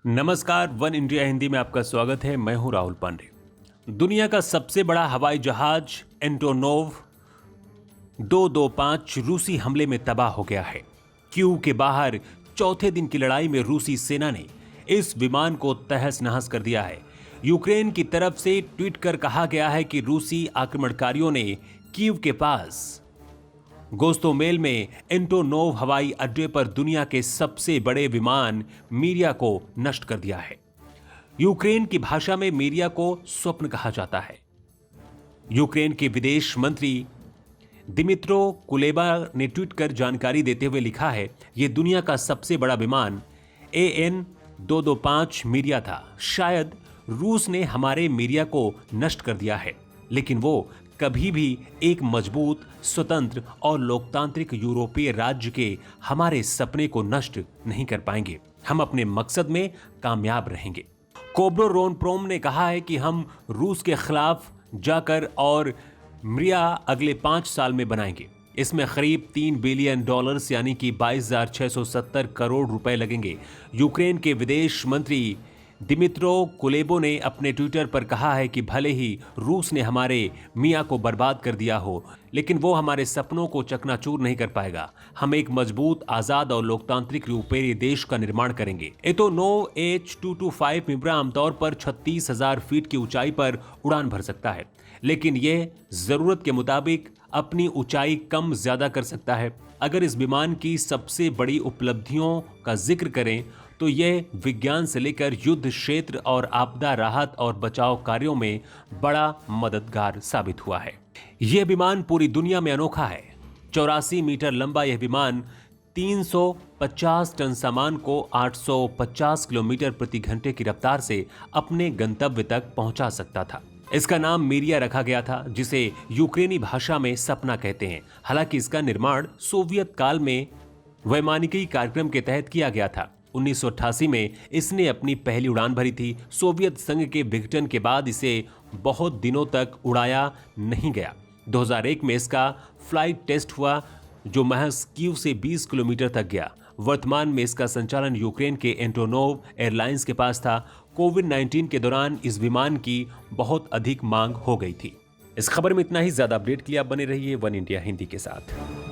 नमस्कार, one India Hindi में आपका स्वागत है। मैं हूं राहुल पांडे। दुनिया का सबसे बड़ा हवाई जहाज एंटोनोव 225 रूसी हमले में तबाह हो गया है। कीव के बाहर चौथे दिन की लड़ाई में रूसी सेना ने इस विमान को तहस नहस कर दिया है। यूक्रेन की तरफ से ट्वीट कर कहा गया है कि रूसी आक्रमणकारियों ने कीव के पास गोस्टोमेल में एंटोनोव हवाई अड्डे पर दुनिया के सबसे बड़े विमान मीरिया को नष्ट कर दिया है। यूक्रेन की भाषा में मीरिया को स्वप्न कहा जाता है। यूक्रेन के विदेश मंत्री दिमित्रो कुलेबा ने ट्वीट कर जानकारी देते हुए लिखा है, यह दुनिया का सबसे बड़ा विमान AN-225 मीरिया था। शायद रूस ने हमारे मीरिया को नष्ट कर दिया है, लेकिन वो कभी भी एक मजबूत, स्वतंत्र और लोकतांत्रिक यूरोपीय राज्य के हमारे सपने को नष्ट नहीं कर पाएंगे। हम अपने मकसद में कामयाब रहेंगे। कोब्रोरोनप्रोम ने कहा है कि हम रूस के खिलाफ जाकर और मिरिया अगले 5 साल में बनाएंगे। इसमें करीब $3 बिलियन यानी कि 22,670 करोड़ रुपए लगेंगे। यूक्रेन के विदेश मंत्री दिमित्रो कुलेबो ने अपने ट्विटर पर कहा है कि भले ही रूस ने हमारे मिया को बर्बाद कर दिया हो, लेकिन वो हमारे सपनों को चकनाचूर नहीं कर पाएगा। हम एक मजबूत, आजाद और लोकतांत्रिक यूरोपीय देश का निर्माण करेंगे। एंटोनोव H-225 मीरिया आमतौर पर 36,000 फीट की ऊंचाई पर उड़ान भर सकता है, लेकिन यह जरूरत के मुताबिक अपनी ऊंचाई कम ज्यादा कर सकता है। अगर इस विमान की सबसे बड़ी उपलब्धियों का जिक्र करें तो यह विज्ञान से लेकर युद्ध क्षेत्र और आपदा राहत और बचाव कार्यों में बड़ा मददगार साबित हुआ है। यह विमान पूरी दुनिया में अनोखा है। 84 मीटर लंबा यह विमान 350 टन सामान को 850 किलोमीटर प्रति घंटे की रफ्तार से अपने गंतव्य तक पहुंचा सकता था। इसका नाम मीरिया रखा गया था, जिसे यूक्रेनी भाषा में सपना कहते हैं। हालांकि इसका निर्माण सोवियत काल में वैमानिकी कार्यक्रम के तहत किया गया था। 1988 में इसने अपनी पहली उड़ान भरी थी। सोवियत संघ के विघटन के बाद इसे बहुत दिनों तक उड़ाया नहीं गया। 2001 में इसका फ्लाइट टेस्ट हुआ, जो महज कीव से 20 किलोमीटर तक गया। वर्तमान में इसका संचालन यूक्रेन के एंटोनोव एयरलाइंस के पास था। कोविड-19 के दौरान इस विमान की बहुत अधिक मांग हो गई थी। इस खबर में इतना ही। ज्यादा अपडेट के लिए आप बने रहिए वन इंडिया हिंदी के साथ।